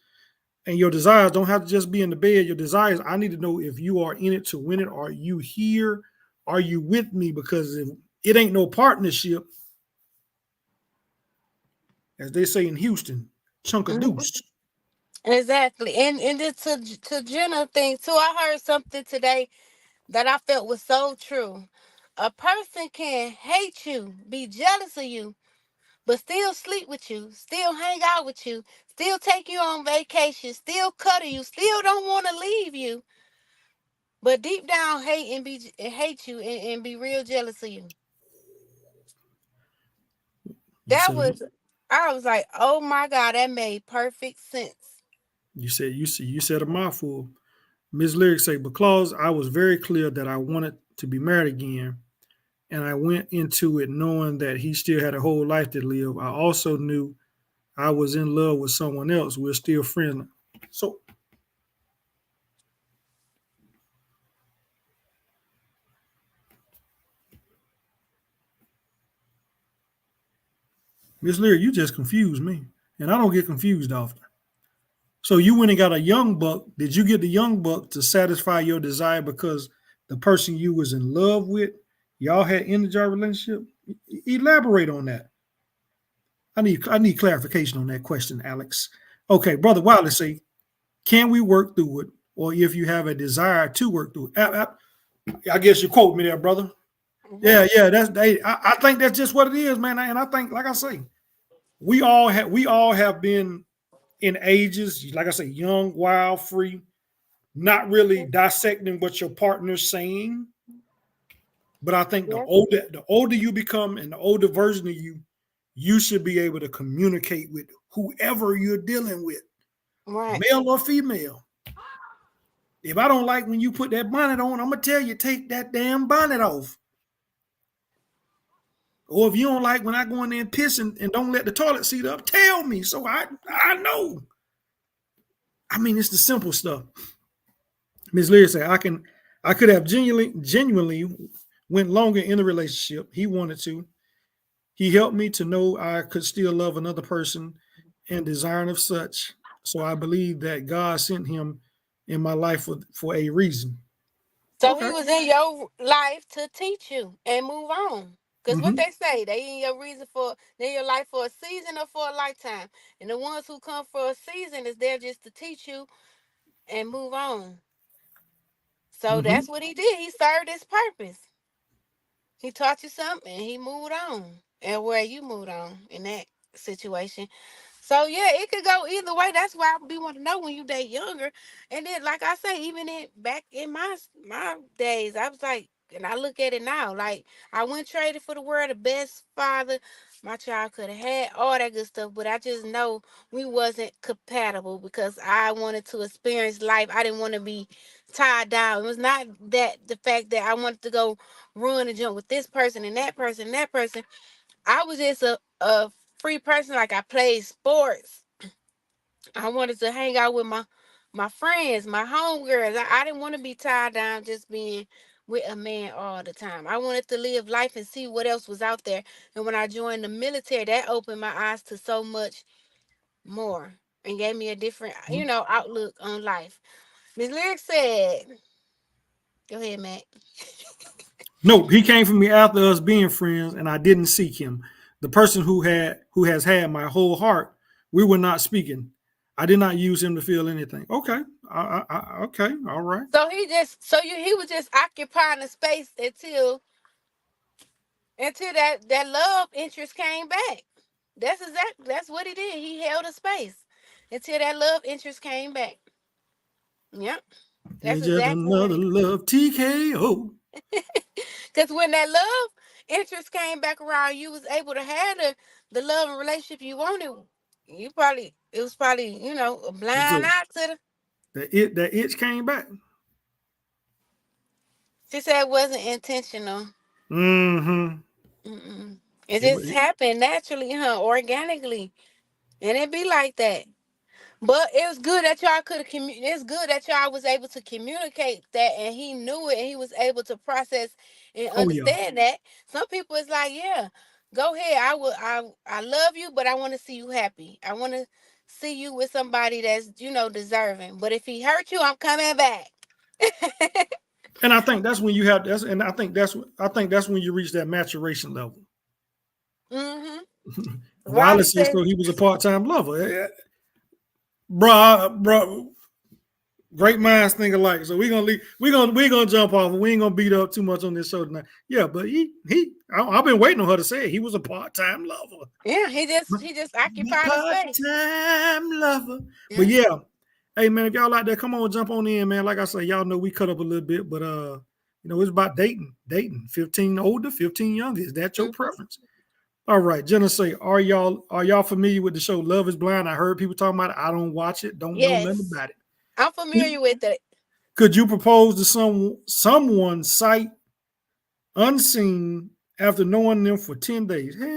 And your desires don't have to just be in the bed. Your desires, I need to know if you are in it to win it. Are you here? Are you with me? Because if it ain't no partnership, as they say in Houston, chunk of Mm-hmm. deuce. Exactly. And this to Jenna thing too. I heard something today that I felt was so true. A person can hate you, be jealous of you, but still sleep with you, still hang out with you, still take you on vacation, still cuddle you, still don't want to leave you, but deep down hate you and be real jealous of you. You That said was I was like, oh my God, that made perfect sense. you said a mouthful. Miss Lyric say, because I was very clear that I wanted to be married again, and I went into it knowing that he still had a whole life to live. I also knew I was in love with someone else. We're still friends. So Miss Lyric, you just confused me. And I don't get confused often. So you went and got a young buck. Did you get the young buck to satisfy your desire because the person you was in love with, y'all had ended your relationship? Elaborate on that. I need clarification on that question, Alex. Okay, brother Wiley say, can we work through it, or if you have a desire to work through it? I guess you quote me there, brother. Hmm. Yeah. I think that's just what it is, man. And I think, like I say, we all have been in ages, like I say, young, wild, free, not really dissecting what your partner's saying. But I think the Yeah. older you become and the older version of you, you should be able to communicate with whoever you're dealing with, Right. male or female. If I don't like when you put that bonnet on, I'm gonna tell you take that damn bonnet off. Or if you don't like when I go in there and piss and don't let the toilet seat up, tell me so I know. I mean, it's the simple stuff. Ms. Lear said, I could have genuinely went longer in the relationship. He wanted to. He helped me to know I could still love another person and desire of such. So I believe that God sent him in my life for a reason. So he Okay. was in your life to teach you and move on. Cause what Mm-hmm. they say, they in your reason for they in your life for a season or for a lifetime. And the ones who come for a season is there just to teach you and move on. So Mm-hmm. that's what he did. He served his purpose. He taught you something and he moved on. And where you moved on in that situation. So yeah, it could go either way. That's why I be want to know when you date younger. And then, like I say, even in back in my days, I was like, and I look at it now, like I went traded for the world, the best father my child could have had, all that good stuff. But I just know we wasn't compatible because I wanted to experience life. I didn't want to be tied down. It was not that the fact that I wanted to go run and jump with this person and that person and that person. I was just a free person. Like I played sports. I wanted to hang out with my friends, my homegirls. I didn't want to be tied down just being with a man all the time. I wanted to live life and see what else was out there. And when I joined the military, that opened my eyes to so much more and gave me a different, outlook on life. Miss Lyric said, "Go ahead, Matt." No, he came for me after us being friends, and I didn't seek him. The person who has had my whole heart, we were not speaking. I did not use him to feel anything. Okay, okay, all right. He was just occupying the space until that love interest came back. That's what he did. He held a space until that love interest came back. Yep. That's It's just exactly what another it. love TKO. Because when that love interest came back around, you was able to have the love and relationship you wanted. You probably it was probably a blind So eye to the. that itch came back. She said it wasn't intentional. Mm-hmm. Mm-mm. It It, just it, happened naturally, organically, and it be like that. But it was good that y'all could have it's good that y'all was able to communicate that, and he knew it, and he was able to process and oh yeah. understand that. Some people is like, yeah, go ahead. I love you, but I want to see you happy. I want to see you with somebody that's deserving. But if he hurt you, I'm coming back. And I think that's when you have that's and I think that's when you reach that maturation level. Mm-hmm. Riley Wallace says says, so he was a part-time lover. Bruh, great minds think alike. So we're gonna leave, we're gonna jump off and we ain't gonna beat up too much on this show tonight. Yeah, but I've been waiting on her to say it. He was a part-time lover. yeah, he just My occupied a space. part-time lover. But Yeah. yeah, hey man, if y'all out there, come on, jump on in, man. Like I say, y'all know we cut up a little bit, but it's about dating, 15 older, 15 younger. Is that your Mm-hmm. preference? All right, Jenna say, are y'all familiar with the show Love is Blind? I heard people talking about it. I don't watch it, don't know nothing Yes, about I'm it. familiar with it. Could you propose to someone sight unseen after knowing them for 10 days? Hell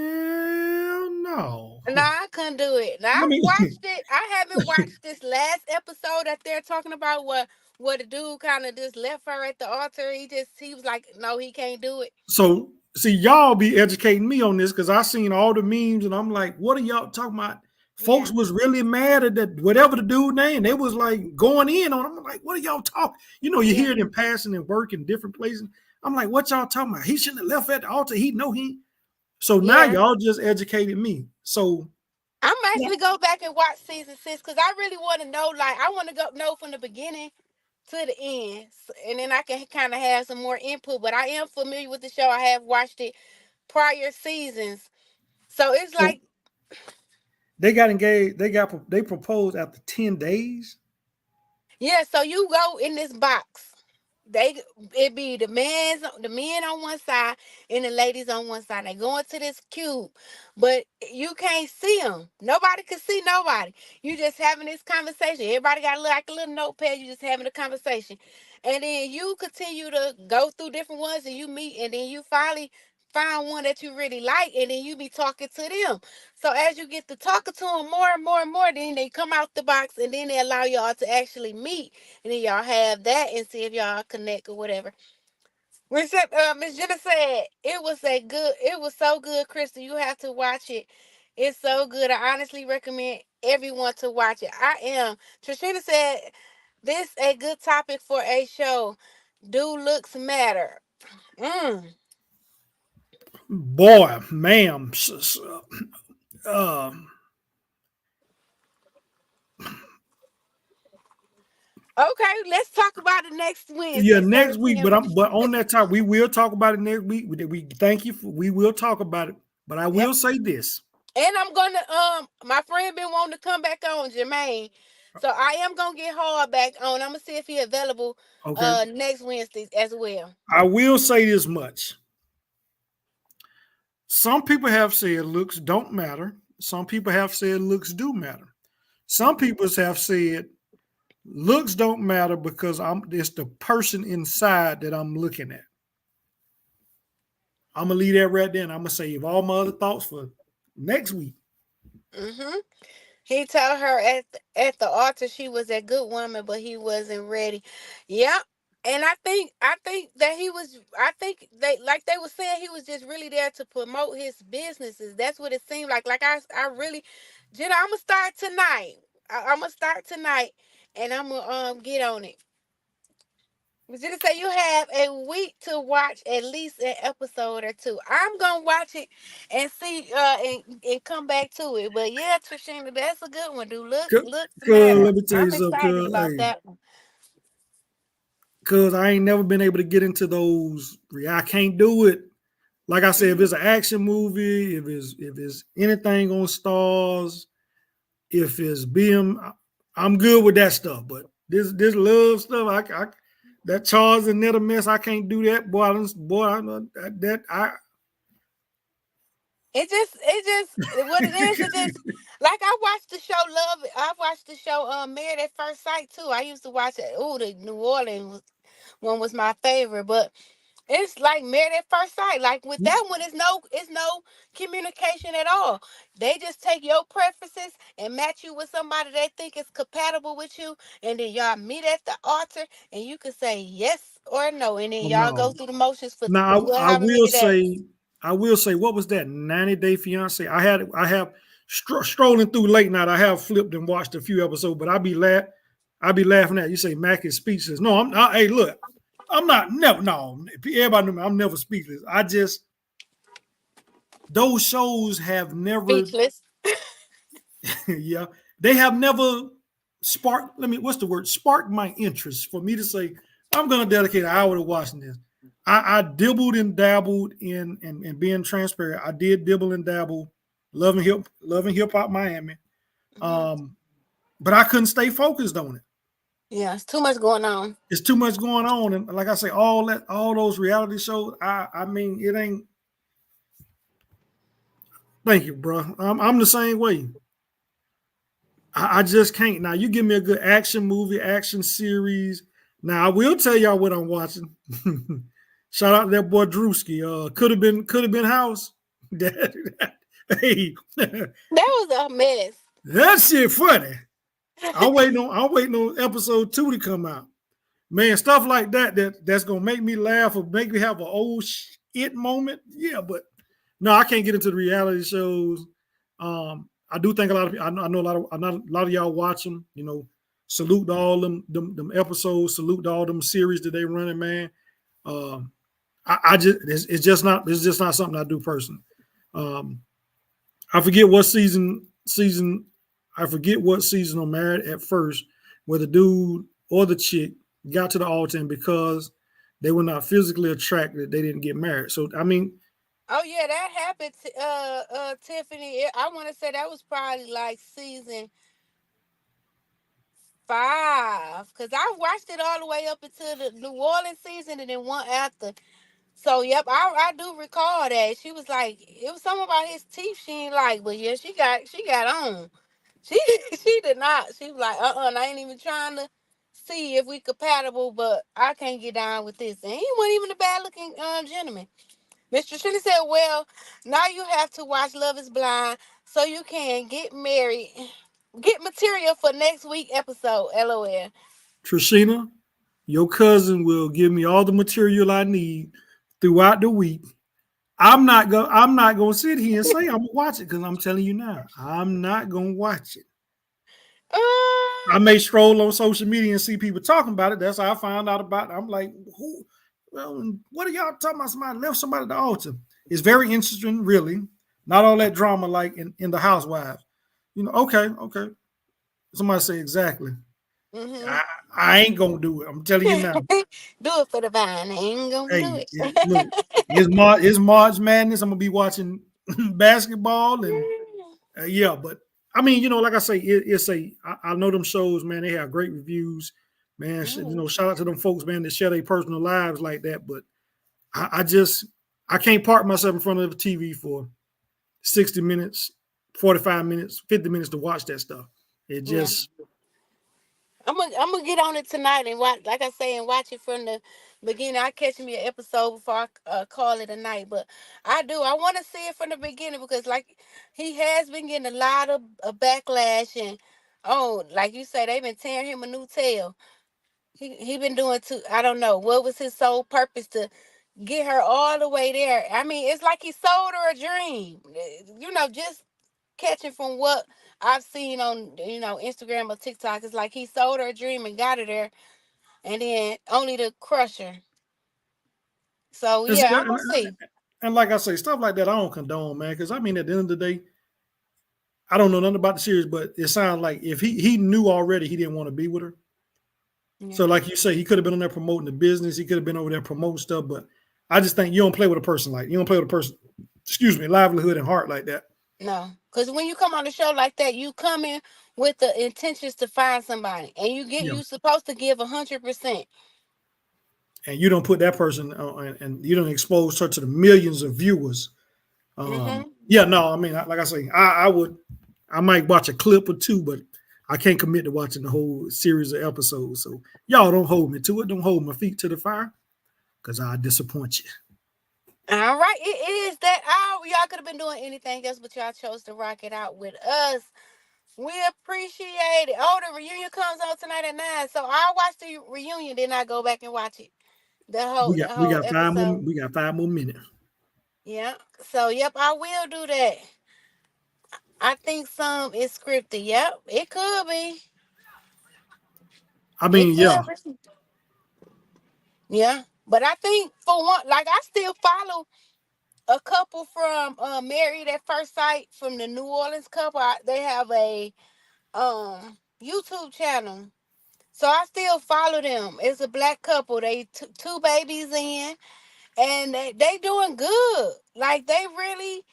no. No, I couldn't do it. Now I I mean, watched it. I haven't watched this last episode that they're talking about where the dude kind of just left her at the altar. He was like, no, he can't do it. so see, y'all be educating me on this because I seen all the memes and I'm like, what are y'all talking about? Yeah, Folks was really mad at that whatever the dude name. They was like going in on him. I'm like, what are y'all talking? You yeah, hear it in passing and work in different places. I'm like, what y'all talking about? He shouldn't have left at the altar. He know he. So now yeah. y'all just educated me. So I'm actually go back and watch season 6 because I really want to know. Like, I want to go know from the beginning to the end, and then I can kind of have some more input. But I am familiar with the show. I have watched it prior seasons, so it's so like. they got engaged. They proposed after 10 days. Yeah, so you go in this box. They it be the men on one side and the ladies on one side. They go into this cube, but you can't see them. Nobody can see nobody. You just having this conversation. Everybody got like a little notepad. You just having a conversation, and then you continue to go through different ones, and you meet, and then you finally find one that you really like, and then you be talking to them. So as you get to talking to them more and more and more, then they come out the box, and then they allow y'all to actually meet, and then y'all have that and see if y'all connect or whatever. Miss Jenna said it was so good, Crystal. You have to watch it. It's so good. I honestly recommend everyone to watch it. I am. Trishina said this a good topic for a show. Do looks matter? Mm. Boy, ma'am. Uh, Okay, let's talk about it next yeah, Wednesday, next 7 week. p.m. But on that top, we will talk about it next week. We thank you. We will talk about it. But I Yep. will say this. And I'm gonna my friend been wanting to come back on, Jermaine. So I am gonna get hard back on. I'm gonna see if he available Okay, next Wednesday as well. I will say this much. Some people have said looks don't matter. Some people have said looks do matter. Some Mhm. people have said looks don't matter because it's the person inside that I'm looking at. I'm gonna leave that right there and I'm gonna save all my other thoughts for next week. Mhm. He told her at the altar she was a good woman, but he wasn't ready. Yep. And I think that he was. I think they were saying he was just really there to promote his businesses. That's what it seemed like. Like I really, Jenna, I'm gonna start tonight. I'm gonna start tonight, and I'm gonna get on it. But Jenna say you have a week to watch at least an episode or two. I'm gonna watch it and see and come back to it. But yeah, Trishina, that's a good one, dude. Looks Cause matter. let me tell you I'm something, excited cause about hey, that one. cause I ain't never been able to get into those. I can't do it. Like I said, if Mhm. it's an action movie, if it's anything on stars, if it's BM, I'm good with that stuff. But this love stuff. I that Charles and Netta mess. I can't do that, boy. I know that I. What it is. It just like I watched the show Love. I watched the show Married at First Sight too. I used to watch it. Oh, the New Orleans one was my favorite, but it's like Married at First Sight. Like with that one, it's no communication at all. They just take your preferences and match you with somebody they think is compatible with you, and then y'all meet at the altar, and you can say yes or no, and then y'all go No. through the motions for Now however many days. I will say, what was that 90-day fiance? I have strolling through late night. I have flipped and watched a few episodes, but I be laughing at you. Say Mac is speechless. No, hey, look, I'm not never. No, everybody know me. I'm never speechless. I just those shows have never. Speechless. Yeah, they have never sparked. What's the word? Sparked my interest for me to say I'm going to dedicate an hour to watching this. I dibbled and dabbled in and being transparent. I did dibble and dabble, loving hip hop Miami, but I couldn't stay focused on it. Yeah, it's too much going on. It's too much going on, and like I say, all those reality shows. I mean, it ain't. Thank you, bro. I'm the same way. I just can't. Now you give me a good action movie, action series. Now I will tell y'all what I'm watching. Shout out to that boy Drewski. Could have been House. Hey, that was a mess. That shit funny. I'm waiting on episode 2 to come out. Man, stuff like that's gonna make me laugh or make me have an old shit moment. Yeah, but no, I can't get into the reality shows. I do think a lot of I know a lot of y'all watch them. You know, salute to all them episodes. Salute to all them series that they running, man. I just it's just not something I do personally. I forget what season. I forget what season on Married at First, where the dude or the chick got to the altar, and because they were not physically attracted, they didn't get married. So I mean. Oh yeah, that happened. Tiffany, I want to say that was probably like season 5, because I watched it all the way up until the New Orleans season, and then one after. So yep, I do recall that she was like, it was something about his teeth she ain't like, but yeah, she got on. She she did not. She was like, and I ain't even trying to see if we compatible, but I can't get down with this. And he wasn't even a bad looking gentleman. Mr. Trinity said, well, now you have to watch Love is Blind so you can get married. Get material for next week episode. LOL. Trishina, your cousin will give me all the material I need throughout the week. I'm not gonna sit here and say I'm gonna watch it because I'm telling you now, I'm not gonna watch it. I may stroll on social media and see people talking about it. That's how I found out about it. I'm like, who? Well, what are y'all talking about? Somebody left somebody at the altar. It's very interesting, really. Not all that drama like in the Housewives. You know, okay. Somebody say exactly. Mm-hmm. I ain't gonna do it. I'm telling you now. Do it for the vine. I ain't gonna do it. Look, it's March Madness. I'm gonna be watching basketball and yeah, but I mean, you know, like I say, I know them shows, man. They have great reviews, man. You know, shout out to them folks, man, that share their personal lives like that. But I can't park myself in front of the TV for 60 minutes, 45 minutes, 50 minutes to watch that stuff. It just. Yeah. I'm gonna get on it tonight and watch, like I say, and watch it from the beginning. I catch me an episode before I call it a night, but I want to see it from the beginning because, like, he has been getting a lot of backlash and like you say, they've been tearing him a new tail. He been doing too. I don't know what was his sole purpose to get her all the way there. I mean, it's like he sold her a dream. You know, just catching from what I've seen on Instagram or TikTok. It's like he sold her a dream and got her there, and then only to crush her. So yeah, I'm gonna see. And like I say, stuff like that I don't condone, man. Because I mean, at the end of the day, I don't know nothing about the series, but it sounds like if he knew already he didn't want to be with her. Yeah. So like you say, he could have been on there promoting the business. He could have been over there promoting stuff. But I just think you don't play with a person like livelihood and heart like that. No, because when you come on a show like that, you come in with the intentions to find somebody, and Yeah. you supposed to give 100%. And you don't put that person and you don't expose her to the millions of viewers. Mm-hmm. Yeah, no, I mean, like I say, I might watch a clip or two, but I can't commit to watching the whole series of episodes. So y'all don't hold me to it. Don't hold my feet to the fire because I disappoint you. All right, it is that hour. Y'all could have been doing anything else, but y'all chose to rock it out with us. We appreciate it. Oh, the reunion comes on tonight at 9, so I'll watch the reunion, then I go back and watch it. We The got we whole got five more episode. we got 5 more minutes. Yeah. So yep, I will do that. I think some is scripted. Yep, it could be. I It mean, yeah, could be. Yeah. But I think for one, like I still follow a couple from Married at First Sight from the New Orleans couple. They have a YouTube channel. So I still follow them. It's a black couple. They two babies in, and they doing good. Like they really,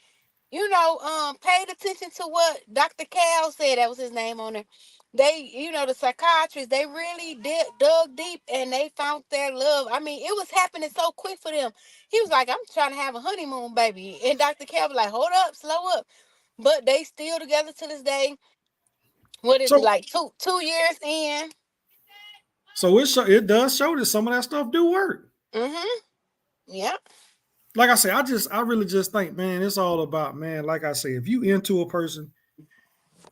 paid attention to what Dr. Cal said. That was his name on it. They, the psychiatrists, they really dug deep and they found their love. I mean, it was happening so quick for them. He was like, I'm trying to have a honeymoon baby. And Dr. Cal was like, hold up, slow up. But they still together to this day. What is it, so like 2 years in? it does show that some of that stuff do work. Mm-hmm. Yeah. Like I say, I really just think, man, it's all about, man. Like I say, if you into a person,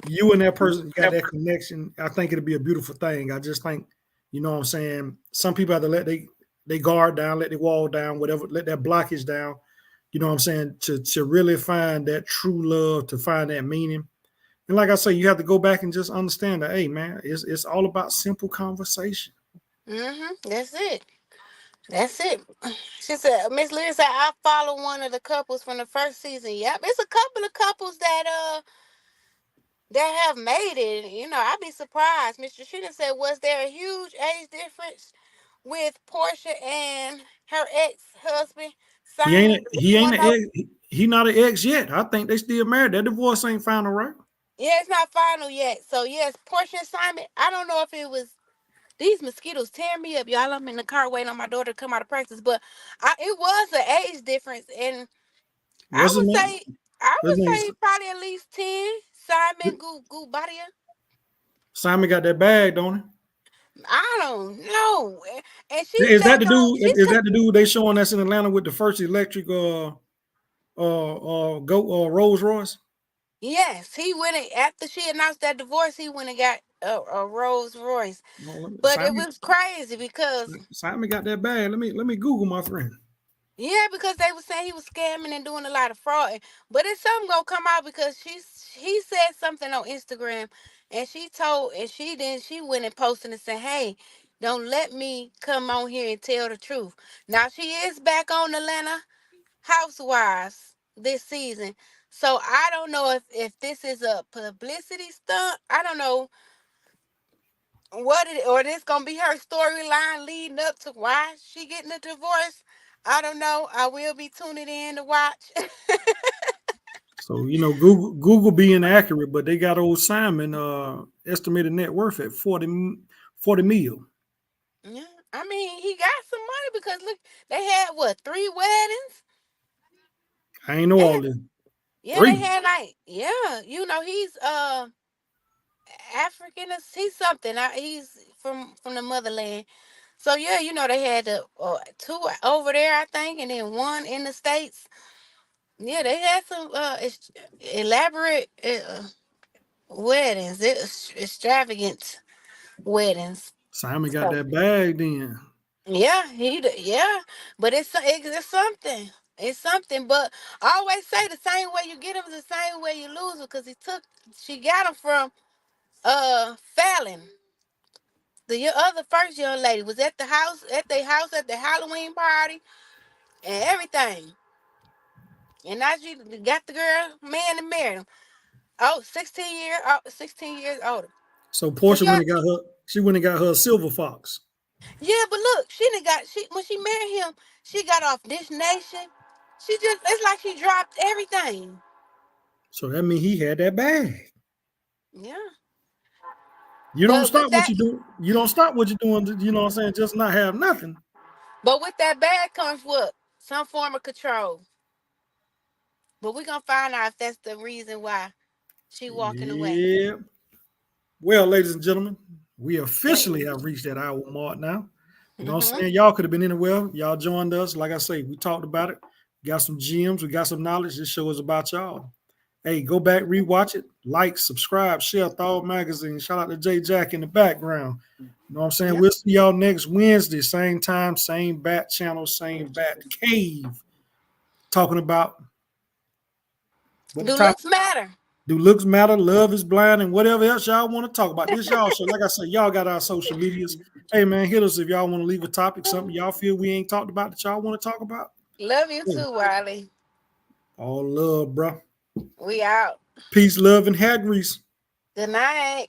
you and that person got that connection. I think it'll be a beautiful thing. I just think, you know what I'm saying. Some people have to let they guard down, let their wall down, whatever, let that blockage down. You know what I'm saying, to really find that true love, to find that meaning. And like I say, you have to go back and just understand that, hey, man, it's all about simple conversation. Mm-hmm. That's it. That's it. She said, Miss Lear said, I follow one of the couples from the first season. Yep. It's a couple of couples that have made it. I'd be surprised. Mr. Trina said, was there a huge age difference with Portia and her ex-husband, He Simon? ain't he ain't an ex, he not an ex yet. I think they still married. That divorce ain't final, right? Yeah, it's not final yet. So yes, Portia and Simon. I don't know if it was these mosquitoes tearing me up, y'all. I'm in the car waiting on my daughter to come out of practice, but it was an age difference, and I What's his would name? say I His would name say probably at least 10. Simon Gubadia. Simon got that bag, don't I don't know. And he? she's back on. She Is took. that the dude they showing that's in Atlanta with the first electric go Rolls Royce? Yes, he went after she announced that divorce. He went and got a Rolls Royce, No, but it was crazy because Simon got that bag. Let me Google my friend. yeah, because they were saying he was scamming and doing a lot of fraud. But it's something gonna come out because he said something on Instagram, and she went and posted and said, "Hey, don't let me come on here and tell the truth." Now she is back on Atlanta Housewives this season, so I don't know if this is a publicity stunt. I don't know or this gonna be her storyline leading up to why she getting a divorce. I don't know. I will be tuning in to watch. So Google being accurate, but they got old Simon estimated net worth at 40 mil. Yeah, I mean he got some money because look, they had what 3 weddings. I ain't know They all had, this. yeah, they 3. had like yeah, he's African. He's something. He's from the motherland. So yeah, they had the two over there, I think, and then one in the States. Yeah, they had some elaborate weddings, extravagant weddings. Simon got So that bag then. yeah, yeah, but it's something. It's something, but I always say the same way you get them is the same way you lose them because she got them from Fallon. The other first young lady was at at the Halloween party and everything. And now she got the girl, man, and married him. Oh, 16 years older. So So Portia y'all, went and got her. She went and got her a silver fox. yeah, but look, she when she married him, she got off Dish Nation. It's like she dropped everything. So that means he had that bag. Yeah. You don't But stop with what that, you do. You don't stop what you're doing. You know what I'm saying? Just not have nothing. but with that bag comes what? Some form of control. But we're gonna find out if that's the reason why she walking away. Yeah. Well, ladies and gentlemen, we officially have reached that hour mark now. You know what I'm saying? Y'all could have been anywhere. Y'all joined us. Like I say, we talked about it. Got some gems. We got some knowledge. This show is about y'all. Hey, go back, rewatch it, like, subscribe, share Thought Magazine. Shout out to J Jack in the background. You know what I'm saying? Yep. We'll see y'all next Wednesday, same time, same bat channel, same bat cave. Talking about what the Do topic. looks matter? Do looks matter? Love is blind, and whatever else y'all want to talk about. This y'all show. Like I said, y'all got our social medias. Hey man, hit us if y'all want to leave a topic, something y'all feel we ain't talked about that y'all want to talk about. Love you Hey, too, Wiley. all love, bro. We out. Peace, love, and hair grease. Good night.